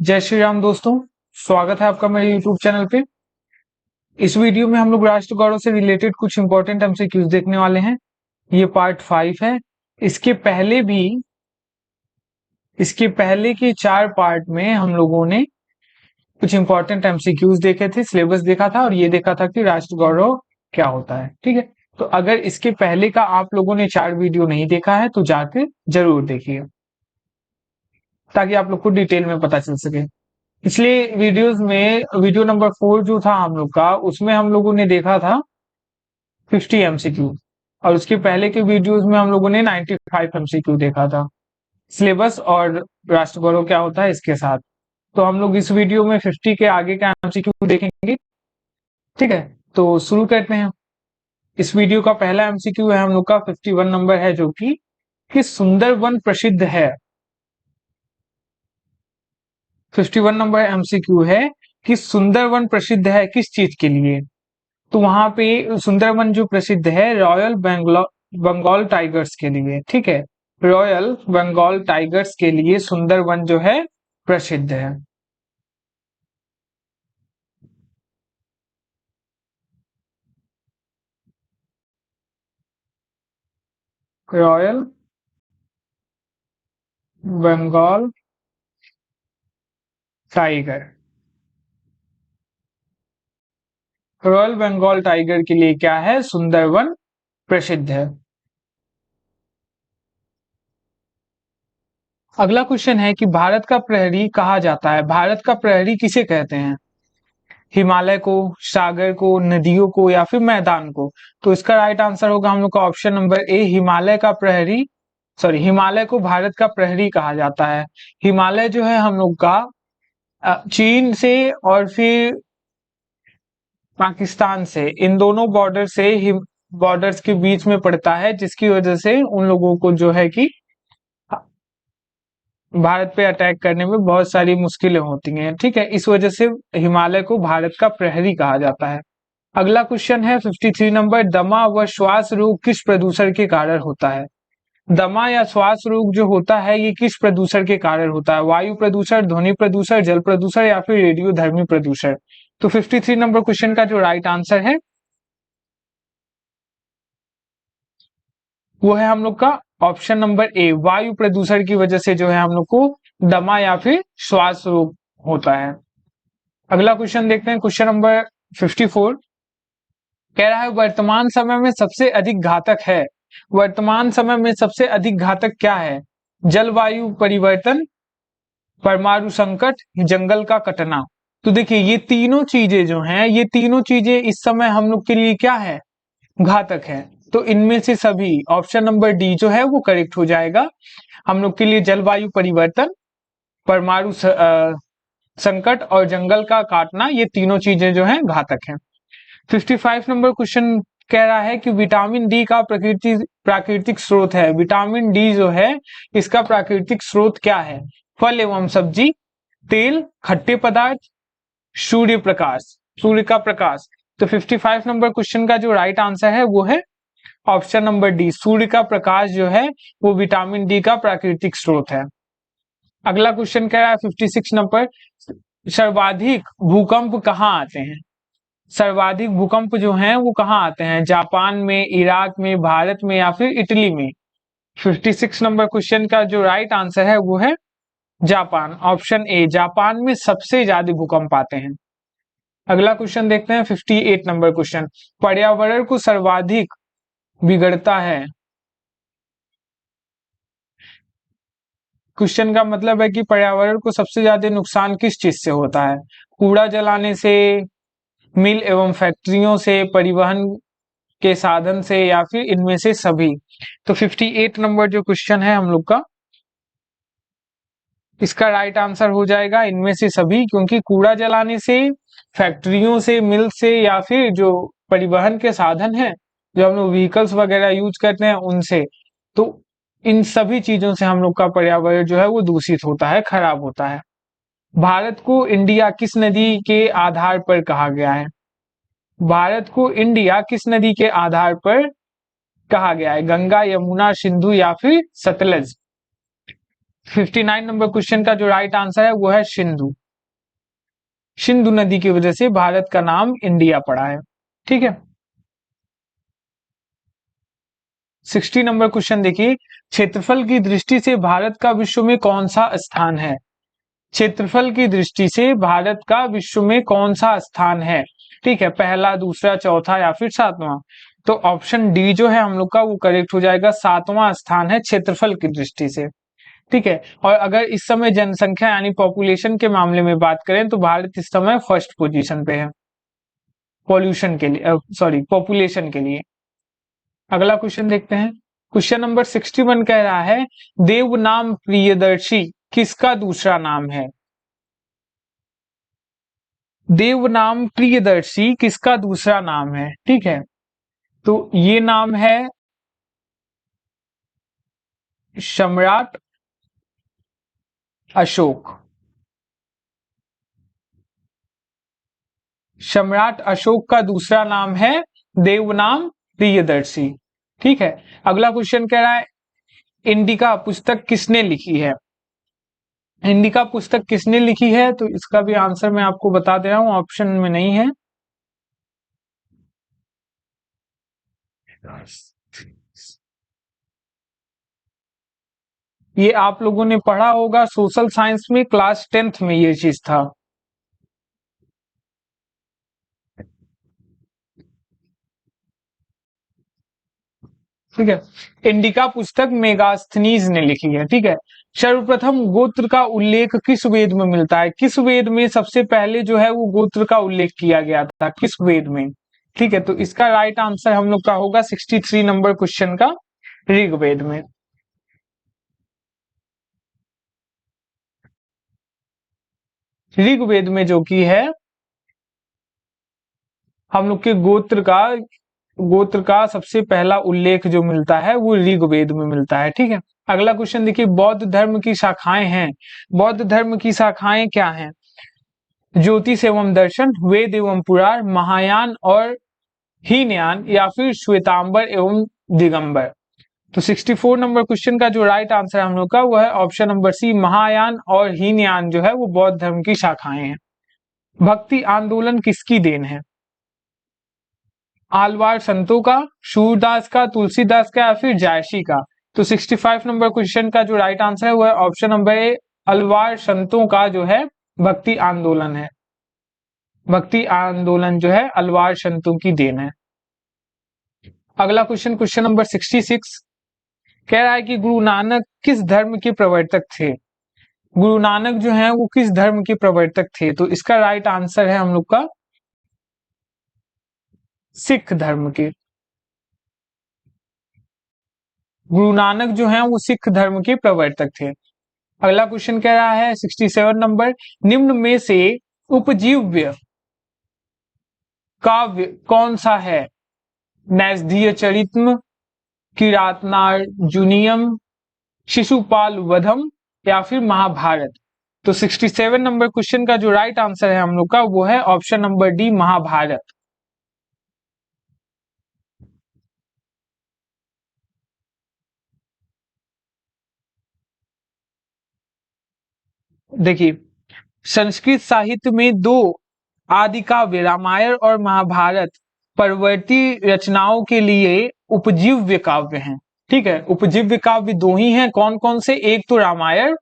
जय श्री राम दोस्तों, स्वागत है आपका मेरे YouTube चैनल पे। इस वीडियो में हम लोग राष्ट्र गौरव से रिलेटेड कुछ इंपॉर्टेंट एमसीक्यूज देखने वाले हैं। ये पार्ट 5 है। इसके पहले भी इसके पहले के 4 पार्ट में हम लोगों ने कुछ इंपॉर्टेंट एमसीक्यूज देखे थे, सिलेबस देखा था और ये देखा था कि राष्ट्र गौरव क्या होता है। ठीक है, तो अगर इसके पहले का आप लोगों ने 4 वीडियो नहीं देखा है तो जाके जरूर देखिए, ताकि आप लोग को डिटेल में पता चल सके। पिछले वीडियोस में वीडियो नंबर 4 जो था हम लोग का, उसमें हम लोगों ने देखा था 50 एमसीक्यू और उसके पहले के वीडियोस में हम लोगों ने 95 एमसीक्यू देखा था, सिलेबस और राष्ट्र गौरव क्या होता है इसके साथ। तो हम लोग इस वीडियो में 50 के आगे का एमसीक्यू देखेंगे। ठीक है, तो शुरू करते हैं। इस वीडियो का पहला एमसीक्यू है हम लोग का 51 नंबर है, जो कि सुंदरवन प्रसिद्ध है। 51 नंबर एमसीक्यू है कि सुंदरवन प्रसिद्ध है किस चीज के लिए। तो वहां पे सुंदरवन जो प्रसिद्ध है रॉयल बंगाल टाइगर्स के लिए। ठीक है, रॉयल बंगाल टाइगर्स के लिए सुंदरवन जो है प्रसिद्ध है। Royal Bengal tiger, royal Bengal tiger के लिए क्या है, सुंदरवन प्रसिद्ध है। अगला क्वेश्चन है कि भारत का प्रहरी कहा जाता है। भारत का प्रहरी किसे कहते हैं? हिमालय को, सागर को, नदियों को या फिर मैदान को? तो इसका राइट आंसर होगा हम लोग का ऑप्शन नंबर ए, हिमालय का प्रहरी। सॉरी, हिमालय को भारत का प्रहरी कहा जाता है। हिमालय जो है हम लोग का चीन से और फिर पाकिस्तान से, इन दोनों बॉर्डर्स के बीच में पड़ता है, जिसकी वजह से उन लोगों को जो है कि भारत पे अटैक करने में बहुत सारी मुश्किलें होती हैं। ठीक है, इस वजह से हिमालय को भारत का प्रहरी कहा जाता है। अगला क्वेश्चन है 53 नंबर, दमा व श्वास रोग किस प्रदूषण के कारण होता है? दमा या श्वास रोग जो होता है ये किस प्रदूषण के कारण होता है? वायु प्रदूषण, ध्वनि प्रदूषण, जल प्रदूषण या फिर रेडियोधर्मी प्रदूषण? तो 53 नंबर क्वेश्चन का जो राइट आंसर है वो है हम लोग का ऑप्शन नंबर ए, वायु प्रदूषण की वजह से जो है हम लोग को दमा या फिर श्वास रोग होता है। अगला क्वेश्चन देखते हैं, क्वेश्चन नंबर 54 कह रहा है वर्तमान समय में सबसे अधिक घातक है। वर्तमान समय में सबसे अधिक घातक क्या है? जलवायु परिवर्तन, परमाणु संकट, जंगल का कटना? तो देखिए ये तीनों चीजें जो हैं, ये तीनों चीजें इस समय हम लोग के लिए क्या है, घातक है। तो इनमें से सभी ऑप्शन नंबर डी जो है वो करेक्ट हो जाएगा। हम लोग के लिए जलवायु परिवर्तन, परमाणु संकट और जंगल का काटना, ये तीनों चीजें जो हैं घातक हैं। 55 नंबर क्वेश्चन कह रहा है कि विटामिन डी का प्राकृतिक स्रोत है। विटामिन डी जो है इसका प्राकृतिक स्रोत क्या है? फल एवं सब्जी, तेल, खट्टे पदार्थ, सूर्य प्रकाश, सूर्य का प्रकाश? तो 55 नंबर क्वेश्चन का जो राइट आंसर है वो है ऑप्शन नंबर डी, सूर्य का प्रकाश जो है वो विटामिन डी का प्राकृतिक स्रोत है। अगला क्वेश्चन कह रहा है 56 नंबर, सर्वाधिक भूकंप कहाँ आते हैं? सर्वाधिक भूकंप जो हैं वो कहाँ आते हैं? जापान में, इराक में, भारत में या फिर इटली में? 56 नंबर क्वेश्चन का जो राइट आंसर है वो है जापान, ऑप्शन ए, जापान में सबसे ज्यादा भूकंप आते हैं। अगला क्वेश्चन देखते हैं 58 नंबर क्वेश्चन, पर्यावरण को सर्वाधिक बिगड़ता है। क्वेश्चन का मतलब है कि पर्यावरण को सबसे ज्यादा नुकसान किस चीज से होता है? कूड़ा जलाने से, मिल एवं फैक्ट्रियों से, परिवहन के साधन से या फिर इनमें से सभी? तो 58 नंबर जो क्वेश्चन है हम लोग का, इसका राइट आंसर हो जाएगा इनमें से सभी, क्योंकि कूड़ा जलाने से, फैक्ट्रियों से, मिल से या फिर जो परिवहन के साधन है, जो हम लोग व्हीकल्स वगैरह यूज करते हैं उनसे, तो इन सभी चीजों से हम लोग का पर्यावरण जो है वो दूषित होता है, खराब होता है। भारत को इंडिया किस नदी के आधार पर कहा गया है? भारत को इंडिया किस नदी के आधार पर कहा गया है? गंगा, यमुना, सिंधु या फिर सतलज? 59 नंबर क्वेश्चन का जो राइट आंसर है वो है सिंधु। सिंधु नदी की वजह से भारत का नाम इंडिया पड़ा है। ठीक है। 60 नंबर क्वेश्चन देखिए, क्षेत्रफल की दृष्टि से भारत का विश्व में कौन सा स्थान है? क्षेत्रफल की दृष्टि से भारत का विश्व में कौन सा स्थान है? ठीक है, पहला, दूसरा, चौथा या फिर सातवां? तो ऑप्शन डी जो है हम लोग का वो करेक्ट हो जाएगा, सातवां स्थान है क्षेत्रफल की दृष्टि से। ठीक है। और अगर इस समय जनसंख्या यानी पॉपुलेशन के मामले में बात करें तो भारत इस समय फर्स्ट पोजीशन पे है पॉल्यूशन के लिए, सॉरी पॉपुलेशन के लिए। अगला क्वेश्चन देखते हैं। क्वेश्चन नंबर 61 कह रहा है, देवनाम प्रियदर्शी किसका दूसरा नाम है? देवनाम प्रियदर्शी किसका दूसरा नाम है? ठीक है, तो ये नाम है सम्राट अशोक। सम्राट अशोक का दूसरा नाम है देवनाम प्रियदर्शी। ठीक है। अगला क्वेश्चन कह रहा है, इंडिका पुस्तक किसने लिखी है? इंडिका पुस्तक किसने लिखी है? तो इसका भी आंसर मैं आपको बता दे रहा हूं, ऑप्शन में नहीं है। ये आप लोगों ने पढ़ा होगा सोशल साइंस में, क्लास 10th में ये चीज था। ठीक है, इंडिका पुस्तक मेगास्थनीज ने लिखी है। ठीक है। सर्वप्रथम गोत्र का उल्लेख किस वेद में मिलता है? किस वेद में सबसे पहले जो है वो गोत्र का उल्लेख किया गया था, किस वेद में? ठीक है, तो इसका राइट आंसर हम लोग का होगा 63 नंबर क्वेश्चन का, ऋग्वेद में। ऋग्वेद में जो की है हम लोग के गोत्र का सबसे पहला उल्लेख जो मिलता है वो ऋग्वेद में मिलता है। ठीक है। अगला क्वेश्चन देखिए, बौद्ध धर्म की शाखाएं हैं। बौद्ध धर्म की शाखाएं क्या हैं? ज्योतिष एवं दर्शन, वेद एवं पुराण, महायान और हीनयान या फिर श्वेतांबर एवं दिगंबर? तो 64 नंबर क्वेश्चन का जो राइट आंसर हम लोग का वो है ऑप्शन नंबर सी, महायान और हीनयान जो है वो बौद्ध धर्म की शाखाएं हैं। भक्ति आंदोलन किसकी देन है? आलवार संतों का, सूरदास का, तुलसीदास का या फिर जायसी का? तो 65 नंबर क्वेश्चन का जो राइट आंसर है वो है ऑप्शन नंबर ए, अलवार संतों का जो है भक्ति आंदोलन है। भक्ति आंदोलन जो है अलवार संतों की देन है। अगला क्वेश्चन, क्वेश्चन नंबर 66 कह रहा है कि गुरु नानक किस धर्म के प्रवर्तक थे? गुरु नानक जो है वो किस धर्म के प्रवर्तक थे? तो इसका राइट आंसर है हम लोग का सिख धर्म के। गुरु नानक जो है वो सिख धर्म के प्रवर्तक थे। अगला क्वेश्चन कह रहा है 67 नंबर, निम्न में से उपजीव्य काव्य कौन सा है? नैषधीय चरित्र, किरातनार्जुनीयम, शिशुपाल वधम या फिर महाभारत? तो 67 नंबर क्वेश्चन का जो राइट आंसर है हम लोग का वो है ऑप्शन नंबर डी, महाभारत। देखिए, संस्कृत साहित्य में दो आदि काव्य रामायण और महाभारत परवर्ती रचनाओं के लिए उपजीव्य काव्य हैं। ठीक है, उपजीव्य काव्य दो ही हैं, कौन कौन से? एक तो रामायण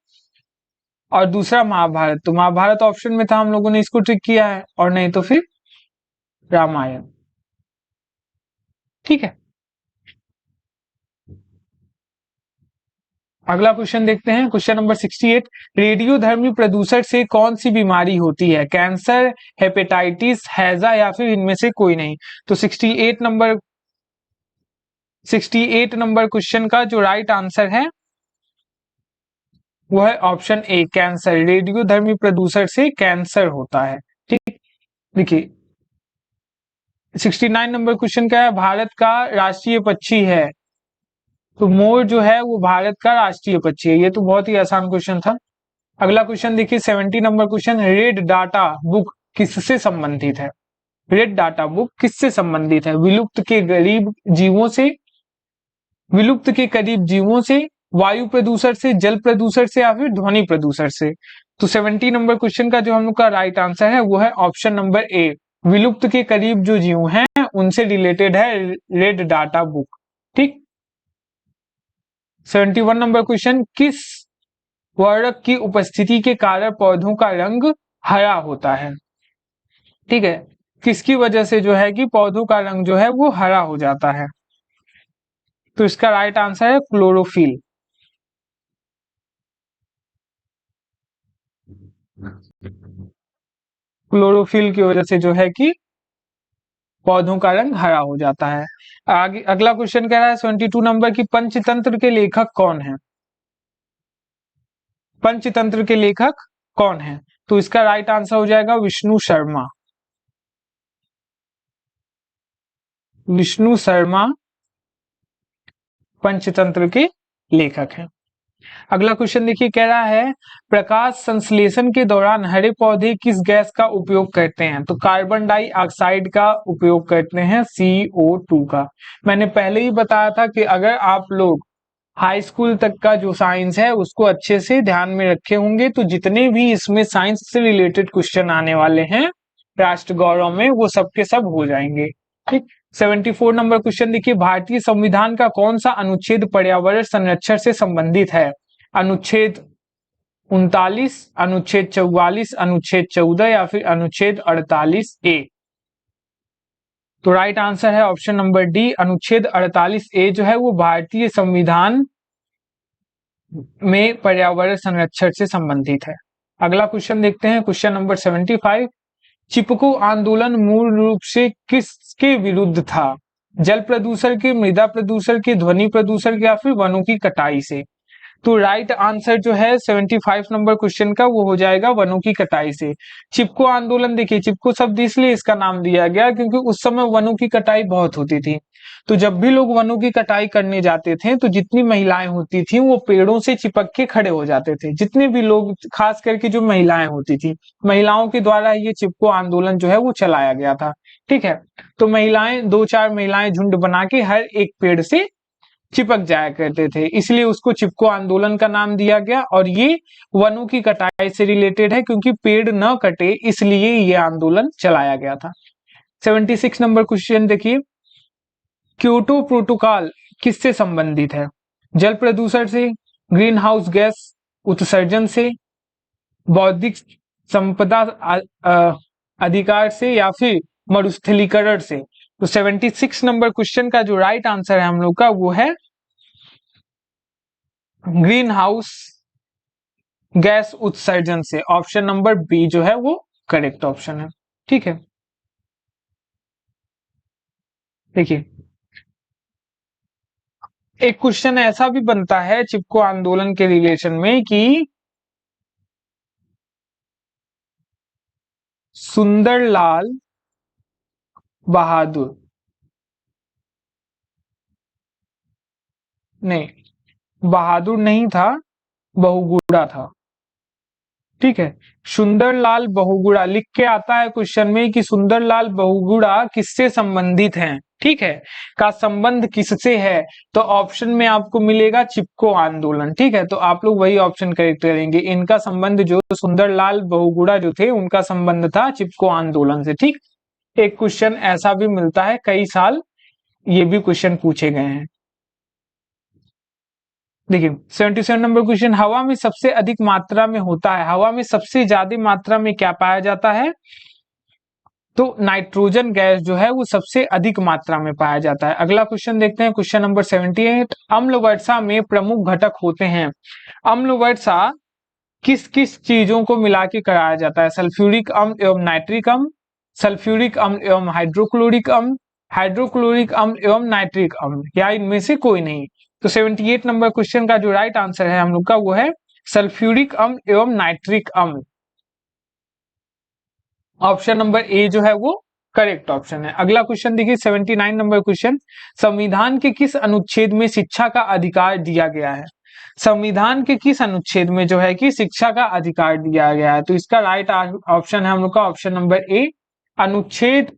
और दूसरा महाभारत। तो महाभारत ऑप्शन में था, हम लोगों ने इसको ट्रिक किया है, और नहीं तो फिर रामायण। ठीक है। अगला क्वेश्चन देखते हैं, क्वेश्चन नंबर 68, रेडियोधर्मी प्रदूषण से कौन सी बीमारी होती है? कैंसर, हेपेटाइटिस, हैजा या फिर इनमें से कोई नहीं? तो 68 नंबर क्वेश्चन का जो राइट आंसर है वो है ऑप्शन ए, कैंसर। रेडियोधर्मी प्रदूषण से कैंसर होता है। ठीक। देखिए 69 नंबर क्वेश्चन का है, भारत का राष्ट्रीय पक्षी है। तो मोर जो है वो भारत का राष्ट्रीय पक्षी है। ये तो बहुत ही आसान क्वेश्चन था। अगला क्वेश्चन देखिए 70 number question, red data book किससे संबंधित है? रेड डाटा बुक किससे संबंधित है? विलुप्त के करीब जीवों से, वायु प्रदूषण से, जल प्रदूषण से या फिर ध्वनि प्रदूषण से। तो 70 नंबर क्वेश्चन का जो हम लोग का राइट आंसर है वो है ऑप्शन नंबर ए, विलुप्त के करीब जो जीव हैं उनसे रिलेटेड है रेड डाटा बुक। ठीक। 71 नंबर क्वेश्चन, किस वर्णक की उपस्थिति के कारण पौधों का रंग हरा होता है? ठीक है, किसकी वजह से जो है कि पौधों का रंग जो है वो हरा हो जाता है? तो इसका राइट आंसर है क्लोरोफिल। क्लोरोफिल की वजह से जो है कि पौधों का रंग हरा हो जाता है। आगे अगला क्वेश्चन कह रहा है 72 नंबर की, पंचतंत्र के लेखक कौन है? पंचतंत्र के लेखक कौन है? तो इसका राइट आंसर हो जाएगा विष्णु शर्मा। विष्णु शर्मा पंचतंत्र के लेखक हैं। अगला क्वेश्चन देखिए, कह रहा है प्रकाश संश्लेषण के दौरान हरे पौधे किस गैस का उपयोग करते हैं? तो कार्बन डाइऑक्साइड का उपयोग करते हैं, CO2 का। मैंने पहले ही बताया था कि अगर आप लोग हाई स्कूल तक का जो साइंस है उसको अच्छे से ध्यान में रखे होंगे तो जितने भी इसमें साइंस से रिलेटेड क्वेश्चन आने वाले हैं राष्ट्र गौरव में वो सबके सब हो जाएंगे। ठीक। 74 नंबर क्वेश्चन देखिए, भारतीय संविधान का कौन सा अनुच्छेद पर्यावरण संरक्षण से संबंधित है? अनुच्छेद 39, अनुच्छेद 44, अनुच्छेद 14 या फिर अनुच्छेद 48A। तो राइट आंसर है ऑप्शन नंबर डी, अनुच्छेद 48A जो है वो भारतीय संविधान में पर्यावरण संरक्षण से संबंधित है। अगला क्वेश्चन देखते हैं, क्वेश्चन नंबर 75, चिपको आंदोलन मूल रूप से किसके विरुद्ध था? जल प्रदूषण के, मृदा प्रदूषण के, ध्वनि प्रदूषण के या फिर वनों की कटाई से? तो राइट आंसर जो है 75 नंबर क्वेश्चन का वो हो जाएगा वनों की कटाई से। चिपको आंदोलन, देखिए चिपको शब्द इसलिए इसका नाम दिया गया क्योंकि उस समय वनों की कटाई बहुत होती थी। तो जब भी लोग वनों की कटाई करने जाते थे तो जितनी महिलाएं होती थी वो पेड़ों से चिपक के खड़े हो जाते थे। जितने भी लोग, खास करके जो महिलाएं होती थी, महिलाओं के द्वारा ये चिपको आंदोलन जो है वो चलाया गया था। ठीक है। तो महिलाएं, 2-4 महिलाएं झुंड बना के हर एक पेड़ से चिपक जाया करते थे, इसलिए उसको चिपको आंदोलन का नाम दिया गया। और ये वनों की कटाई से रिलेटेड है क्योंकि पेड़ न कटे इसलिए ये आंदोलन चलाया गया था। 76 नंबर क्वेश्चन देखिए, क्योटो प्रोटोकॉल किससे संबंधित है? जल प्रदूषण से, ग्रीन हाउस गैस उत्सर्जन से, बौद्धिक संपदा अधिकार से या फिर मरुस्थलीकरण से? तो 76 नंबर क्वेश्चन का जो राइट आंसर है हम लोग का वो है ग्रीन हाउस गैस उत्सर्जन से। ऑप्शन नंबर बी जो है वो करेक्ट ऑप्शन है। ठीक है। देखिए एक क्वेश्चन ऐसा भी बनता है चिपको आंदोलन के रिलेशन में कि सुंदरलाल बहादुर, नहीं, बहादुर नहीं था, बहुगुणा था। ठीक है। सुंदरलाल बहुगुणा लिख के आता है क्वेश्चन में कि सुंदरलाल बहुगुणा किससे संबंधित हैं? ठीक है, का संबंध किससे है? तो ऑप्शन में आपको मिलेगा चिपको आंदोलन। ठीक है, तो आप लोग वही ऑप्शन करेक्ट करेंगे। इनका संबंध, जो सुंदरलाल बहुगुणा जो थे उनका संबंध था चिपको आंदोलन से। ठीक। एक क्वेश्चन ऐसा भी मिलता है, कई साल ये भी क्वेश्चन पूछे गए हैं। देखिए 77 नंबर क्वेश्चन, हवा में सबसे अधिक मात्रा में होता है, हवा में सबसे ज्यादा मात्रा में क्या पाया जाता है? तो नाइट्रोजन गैस जो है वो सबसे अधिक मात्रा में पाया जाता है। अगला क्वेश्चन देखते हैं, क्वेश्चन नंबर 78, अम्ल वर्षा में प्रमुख घटक होते हैं। अम्ल वर्षा किस किस चीजों को मिला के कराया जाता है? सल्फ्यूरिक अम्ल एवं नाइट्रिक अम्ल, सल्फ्यूरिक अम्ल एवं हाइड्रोक्लोरिक अम्ल, हाइड्रोक्लोरिक अम्ल एवं नाइट्रिक अम्ल, या इनमें से कोई नहीं? तो 78 नंबर क्वेश्चन का जो राइट आंसर है हम लोग का वो है सल्फ्यूरिक अम्ल एवं नाइट्रिक अम्ल। ऑप्शन नंबर ए जो है वो करेक्ट ऑप्शन है। अगला क्वेश्चन देखिए 79 नंबर क्वेश्चन, संविधान के किस अनुच्छेद में शिक्षा का अधिकार दिया गया है? संविधान के किस अनुच्छेद में जो है कि शिक्षा का अधिकार दिया गया है? तो इसका राइट ऑप्शन है हम लोग का ऑप्शन नंबर ए, अनुच्छेद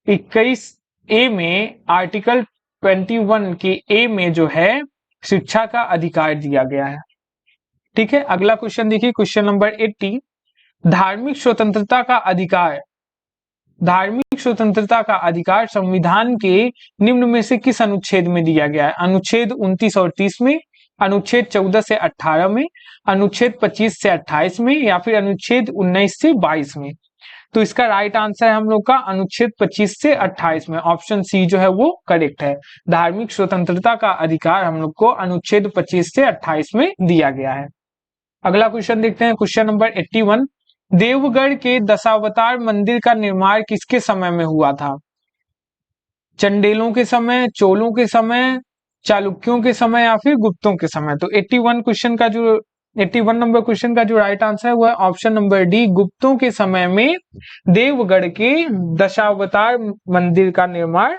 21A में, आर्टिकल 21 के ए में जो है शिक्षा का अधिकार दिया गया है। ठीक है, अगला क्वेश्चन देखिए, क्वेश्चन नंबर 80, धार्मिक स्वतंत्रता का अधिकार, धार्मिक स्वतंत्रता का अधिकार संविधान के निम्न में से किस अनुच्छेद में दिया गया है? अनुच्छेद 29 और 30 में, अनुच्छेद 14 से 18 में, अनुच्छेद 25 से 28 में, या फिर अनुच्छेद 19 से 22 में? तो इसका राइट आंसर है हम लोग का अनुच्छेद 25 से 28 में, ऑप्शन सी जो है वो करेक्ट है। धार्मिक स्वतंत्रता का अधिकार हम लोग को अनुच्छेद 25 से 28 में दिया गया है। अगला क्वेश्चन देखते हैं, क्वेश्चन नंबर 81, देवगढ़ के दशावतार मंदिर का निर्माण किसके समय में हुआ था? चंडेलों के समय, चोलों के समय, चालुक्यों के समय, या फिर गुप्तों के समय? तो 81 नंबर क्वेश्चन का जो राइट आंसर है वो है ऑप्शन नंबर डी, गुप्तों के समय में देवगढ़ के दशावतार मंदिर का निर्माण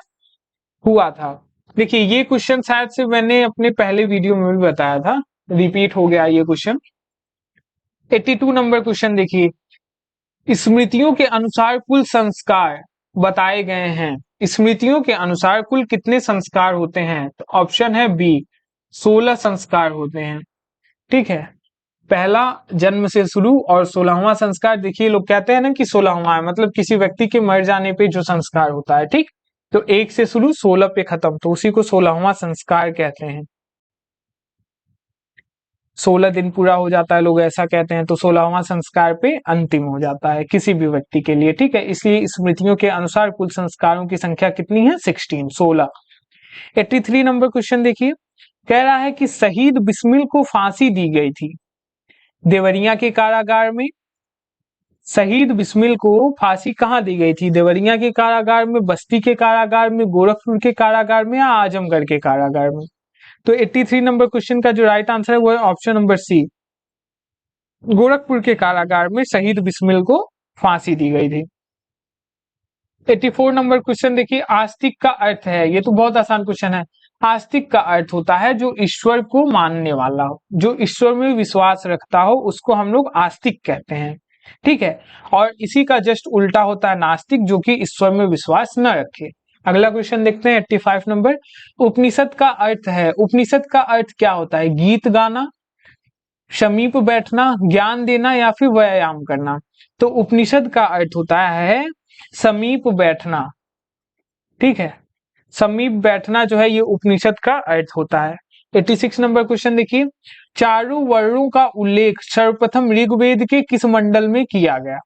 हुआ था। देखिए ये क्वेश्चन शायद से मैंने अपने पहले वीडियो में भी बताया था, रिपीट हो गया ये क्वेश्चन। 82 नंबर क्वेश्चन देखिए, स्मृतियों के अनुसार कुल संस्कार बताए गए हैं, स्मृतियों के अनुसार कुल कितने संस्कार होते हैं? तो ऑप्शन है बी, 16 संस्कार होते हैं। ठीक है, पहला जन्म से शुरू और 16वां संस्कार, देखिए लोग कहते हैं ना कि 16वां है, मतलब किसी व्यक्ति के मर जाने पे जो संस्कार होता है, ठीक, तो 1 से शुरू 16 पे खत्म, तो उसी को 16वां संस्कार कहते हैं। 16 दिन पूरा हो जाता है, लोग ऐसा कहते हैं, तो 16वां संस्कार पे अंतिम हो जाता है किसी भी व्यक्ति के लिए। ठीक है, इसलिए स्मृतियों के अनुसार कुल संस्कारों की संख्या कितनी है? 16। 83 नंबर क्वेश्चन देखिए, कह रहा है कि शहीद बिस्मिल को फांसी दी गई थी देवरिया के कारागार में। शहीद बिस्मिल को फांसी कहाँ दी गई थी? देवरिया के कारागार में, बस्ती के कारागार में, गोरखपुर के कारागार में, या आजमगढ़ के कारागार में? तो 83 नंबर क्वेश्चन का जो राइट आंसर है वो है ऑप्शन नंबर सी, गोरखपुर के कारागार में शहीद बिस्मिल को फांसी दी गई थी। 84 नंबर क्वेश्चन देखिए, आस्तिक का अर्थ है, ये तो बहुत आसान क्वेश्चन है। आस्तिक का अर्थ होता है जो ईश्वर को मानने वाला हो, जो ईश्वर में विश्वास रखता हो, उसको हम लोग आस्तिक कहते हैं। ठीक है, और इसी का जस्ट उल्टा होता है नास्तिक, जो कि ईश्वर में विश्वास न रखे। अगला क्वेश्चन देखते हैं 85 नंबर, उपनिषद का अर्थ है, उपनिषद का अर्थ क्या होता है? गीत गाना, समीप बैठना, ज्ञान देना, या फिर व्यायाम करना? तो उपनिषद का अर्थ होता है समीप बैठना। ठीक है, समीप बैठना जो है ये उपनिषद का अर्थ होता है। 86 नंबर क्वेश्चन देखिए, चारों वर्णों का उल्लेख सर्वप्रथम ऋग्वेद के किस मंडल में किया गया?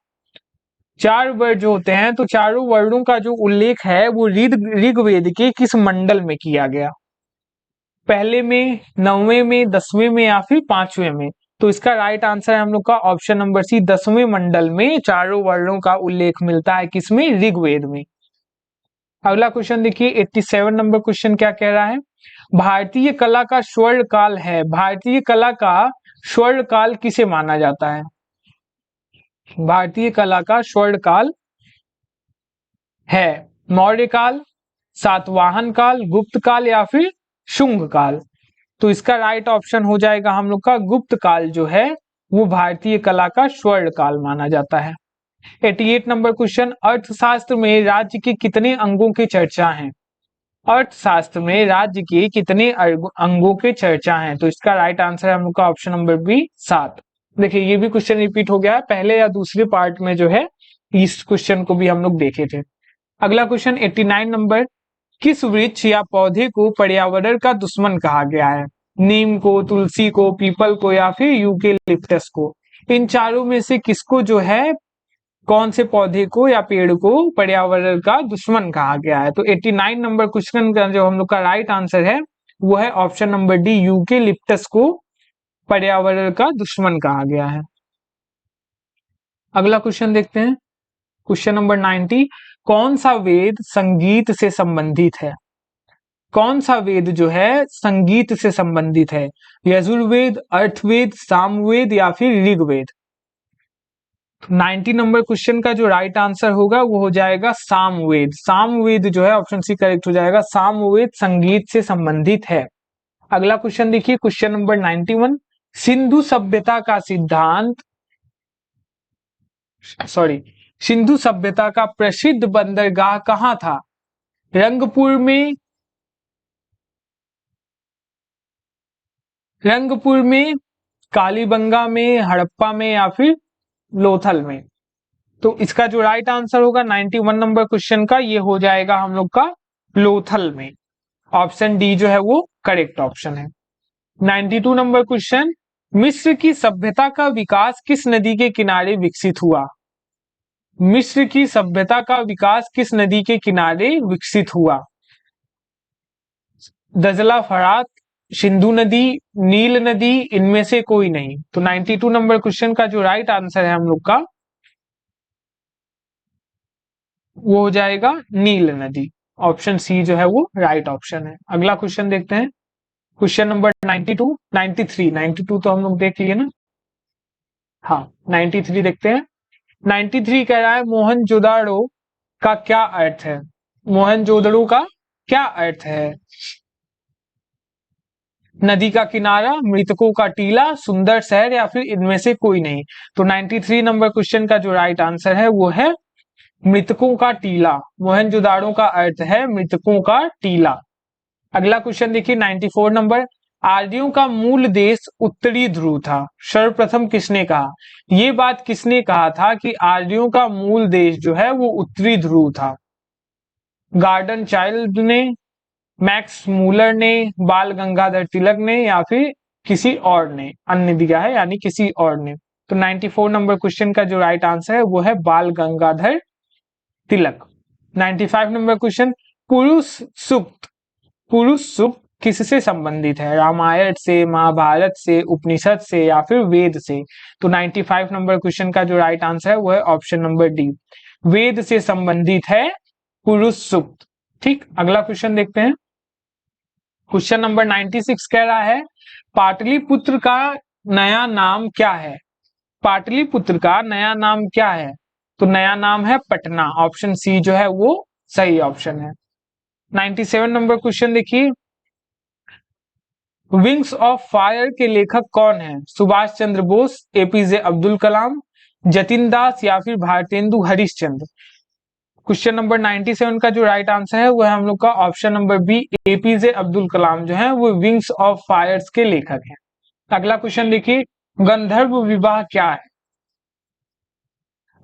4 वर्ण जो होते हैं, तो चारों वर्णों का जो उल्लेख है वो ऋग्वेद के किस मंडल में किया गया? पहले में, 9वें में, 10वें में, या फिर 5वें में? तो इसका राइट आंसर है हम लोग का ऑप्शन नंबर सी, 10वें मंडल में चारों वर्णों का उल्लेख मिलता है, किसमें? ऋग्वेद में। अगला क्वेश्चन देखिए 87 नंबर क्वेश्चन क्या कह रहा है, भारतीय कला का स्वर्ण काल है, भारतीय कला का स्वर्ण काल किसे माना जाता है? भारतीय कला का स्वर्ण काल है मौर्य काल, सातवाहन काल, गुप्त काल, या फिर शुंग काल? तो इसका राइट ऑप्शन हो जाएगा हम लोग का गुप्त काल जो है वो भारतीय कला का स्वर्ण काल माना जाता है। 88 नंबर क्वेश्चन, अर्थशास्त्र में राज्य के कितने अंगों की चर्चा है? अर्थशास्त्र में राज्य के कितने अंगों के चर्चा है? तो इसका राइट आंसर है हम लोग का ऑप्शन नंबर बी, 7। देखिए ये भी क्वेश्चन रिपीट हो गया है, पहले या दूसरे पार्ट में जो है इस क्वेश्चन को भी हम लोग देखे थे। अगला क्वेश्चन 89 नंबर, किस वृक्ष या पौधे को पर्यावरण का दुश्मन कहा गया है? नीम को, तुलसी को, पीपल को, या फिर यूकेलिप्टस को? इन चारों में से किसको जो है, कौन से पौधे को या पेड़ को पर्यावरण का दुश्मन कहा गया है? तो 89 नंबर क्वेश्चन का जो हम लोग का राइट आंसर है वो है ऑप्शन नंबर डी, यूकेलिप्टस को पर्यावरण का दुश्मन कहा गया है। अगला क्वेश्चन देखते हैं, क्वेश्चन नंबर 90, कौन सा वेद संगीत से संबंधित है? कौन सा वेद जो है संगीत से संबंधित है? यजुर्वेद, अर्थवेद, सामवेद, या फिर ऋग्वेद? 90 नंबर क्वेश्चन का जो राइट आंसर होगा वो हो जाएगा सामवेद। सामवेद जो है ऑप्शन सी करेक्ट हो जाएगा, सामवेद संगीत से संबंधित है। अगला क्वेश्चन देखिए, क्वेश्चन नंबर 91, सिंधु सभ्यता का सिद्धांत सिंधु सभ्यता का प्रसिद्ध बंदरगाह कहाँ था? रंगपुर में, रंगपुर में, कालीबंगा में, हड़प्पा में या फिर लोथल में। तो इसका जो राइट आंसर होगा 91 नंबर क्वेश्चन का, ये हो जाएगा हम लोग का लोथल में। ऑप्शन डी जो है वो करेक्ट ऑप्शन है। 92 नंबर क्वेश्चन, मिस्र की सभ्यता का विकास किस नदी के किनारे विकसित हुआ? मिस्र की सभ्यता का विकास किस नदी के किनारे विकसित हुआ? दजला, फरात, सिंधु नदी, नील नदी, इनमें से कोई नहीं। तो 92 नंबर क्वेश्चन का जो राइट आंसर है हम लोग का, वो हो जाएगा नील नदी। ऑप्शन सी जो है वो राइट ऑप्शन है। अगला क्वेश्चन देखते हैं, क्वेश्चन नंबर 92, 93, 92 तो हम लोग देख लिए ना, हाँ 93 देखते हैं। 93 कह रहा है मोहनजोदाड़ो का क्या अर्थ है? मोहनजोदड़ो का क्या अर्थ है? नदी का किनारा, मृतकों का टीला, सुंदर शहर या फिर इनमें से कोई नहीं। तो 93 नंबर क्वेश्चन का जो राइट आंसर है वो है मृतकों का टीला। मोहनजोदाड़ो का अर्थ है मृतकों का टीला। अगला क्वेश्चन देखिए 94 नंबर, आर्यों का मूल देश उत्तरी ध्रुव था, सर्वप्रथम किसने कहा? ये बात किसने कहा था कि आर्यों का मूल देश जो है वो उत्तरी ध्रुव था? गार्डन चाइल्ड ने, मैक्स मूलर ने, बाल गंगाधर तिलक ने या फिर किसी और ने? अन्य दिया है यानी किसी और ने। तो 94 नंबर क्वेश्चन का जो राइट आंसर है वो है बाल गंगाधर तिलक। 95 नंबर क्वेश्चन, पुरुष सूक्त, पुरुष सूक्त किससे संबंधित है? रामायण से, महाभारत से, उपनिषद से या फिर वेद से? तो 95 नंबर क्वेश्चन का जो राइट आंसर है वो है ऑप्शन नंबर डी, वेद से संबंधित है पुरुष सूक्त। ठीक, अगला क्वेश्चन देखते हैं, क्वेश्चन नंबर 96 कह रहा है पाटलिपुत्र का नया नाम क्या है? पाटलिपुत्र का नया नाम क्या है? तो नया नाम है पटना। ऑप्शन सी जो है वो सही ऑप्शन है। 97 नंबर क्वेश्चन देखिए, विंग्स ऑफ फायर के लेखक कौन है? सुभाष चंद्र बोस, एपीजे अब्दुल कलाम, जतिन दास या फिर भारतेंदु हरिश्चंद्र? क्वेश्चन नंबर 97 का जो राइट आंसर है वो है हम लोग का option number B, APJ Abdul Kalam जो है वो विंग्स ऑफ फायर्स के लेखक हैं। अगला क्वेश्चन देखिए, गंधर्व विवाह क्या है?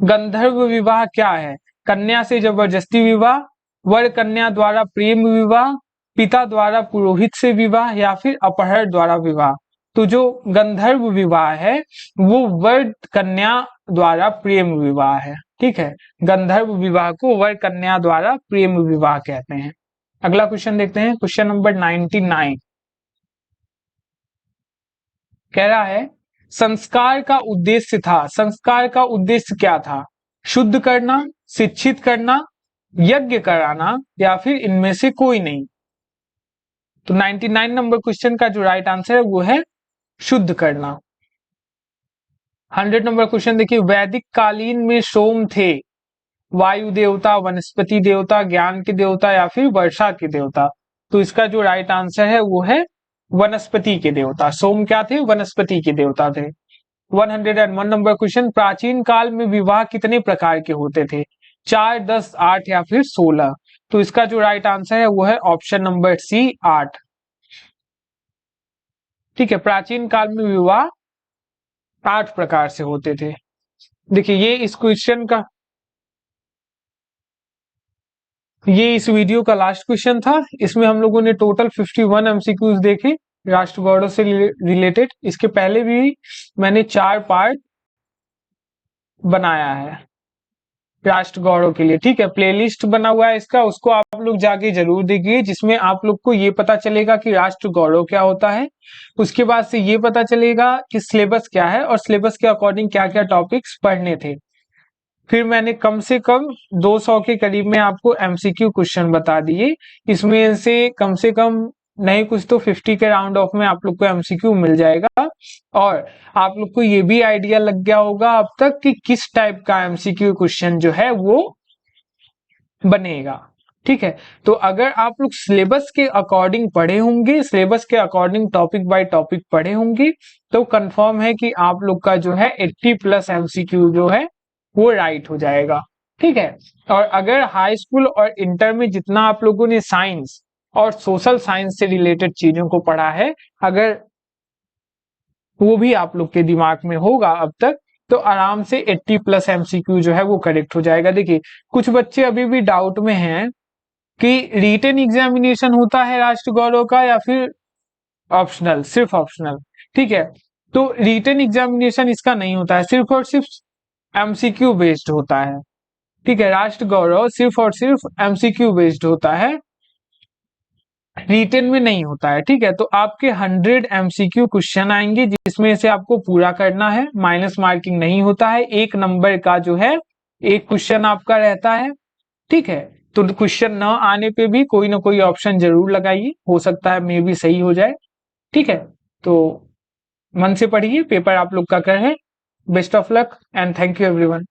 गंधर्व विवाह क्या है? कन्या से जबरदस्ती विवाह, वर कन्या द्वारा प्रेम विवाह, पिता द्वारा पुरोहित से विवाह या फिर अपहरण द्वारा विवाह? तो जो गंधर्व विवाह है वो वर कन्या द्वारा प्रेम विवाह है। ठीक है, गंधर्व विवाह को वर कन्या द्वारा प्रेम विवाह कहते हैं। अगला क्वेश्चन देखते हैं, क्वेश्चन नंबर 99 कह रहा है संस्कार का उद्देश्य था, संस्कार का उद्देश्य क्या था? शुद्ध करना, शिक्षित करना, यज्ञ कराना या फिर इनमें से कोई नहीं? तो 99 नंबर क्वेश्चन का जो राइट आंसर है वो है शुद्ध करना। 100 नंबर क्वेश्चन देखिए, वैदिक कालीन में सोम थे वायु देवता, वनस्पति देवता, ज्ञान के देवता या फिर वर्षा के देवता? तो इसका जो राइट आंसर है वो है वनस्पति के देवता। सोम क्या थे? वनस्पति के देवता थे। 101 नंबर क्वेश्चन, प्राचीन काल में विवाह कितने प्रकार के होते थे? 4, 10, 8 या फिर 16? तो इसका जो राइट आंसर है वो है ऑप्शन नंबर सी, 8। ठीक है, प्राचीन काल में विवाह 8 प्रकार से होते थे। देखिए ये इस क्वेश्चन का, ये इस वीडियो का लास्ट क्वेश्चन था। इसमें हम लोगों ने टोटल 51 एमसीक्यूज देखे राष्ट्र गौरव से रिलेटेड। इसके पहले भी मैंने 4 पार्ट बनाया है राष्ट्र गौरव के लिए। ठीक है, प्लेलिस्ट बना हुआ है इसका, उसको आप लोग जाके जरूर देखिए, जिसमें आप लोग को ये पता चलेगा कि राष्ट्र गौरव क्या होता है। उसके बाद से ये पता चलेगा कि सिलेबस क्या है और सिलेबस के अकॉर्डिंग क्या क्या टॉपिक्स पढ़ने थे। फिर मैंने कम से कम 200 के करीब में आपको एमसीक्यू क्वेश्चन बता दिए। इसमें से कम नहीं कुछ तो 50 के राउंड ऑफ में आप लोग को एमसीक्यू मिल जाएगा और आप लोग को ये भी आइडिया लग गया होगा अब तक कि किस टाइप का एमसीक्यू क्वेश्चन जो है वो बनेगा। ठीक है, तो अगर आप लोग सिलेबस के अकॉर्डिंग पढ़े होंगे, सिलेबस के अकॉर्डिंग टॉपिक बाय टॉपिक पढ़े होंगे, तो कंफर्म है कि आप लोग का जो है 80+ एमसीक्यू जो है वो राइट हो जाएगा। ठीक है, और अगर हाई स्कूल और इंटर में जितना आप लोगों ने साइंस और सोशल साइंस से रिलेटेड चीजों को पढ़ा है, अगर वो भी आप लोग के दिमाग में होगा अब तक, तो आराम से 80 प्लस एमसीक्यू जो है वो करेक्ट हो जाएगा। देखिए कुछ बच्चे अभी भी डाउट में हैं कि रिटन एग्जामिनेशन होता है राष्ट्र गौरव का या फिर ऑप्शनल, सिर्फ ऑप्शनल। ठीक है, तो रिटन एग्जामिनेशन इसका नहीं होता है, सिर्फ और सिर्फ एमसीक्यू बेस्ड होता है। ठीक है, राष्ट्र गौरव सिर्फ और सिर्फ एमसीक्यू बेस्ड होता है, रिटन में नहीं होता है। ठीक है, तो आपके 100 एमसीक्यू क्वेश्चन आएंगे जिसमें से आपको पूरा करना है, माइनस मार्किंग नहीं होता है, 1 नंबर का जो है एक क्वेश्चन आपका रहता है। ठीक है, तो क्वेश्चन न आने पे भी कोई ना कोई ऑप्शन जरूर लगाइए, हो सकता है मे भी सही हो जाए। ठीक है, तो मन से पढ़िए, पेपर आप लोग का कर है। Best of luck and thank you everyone.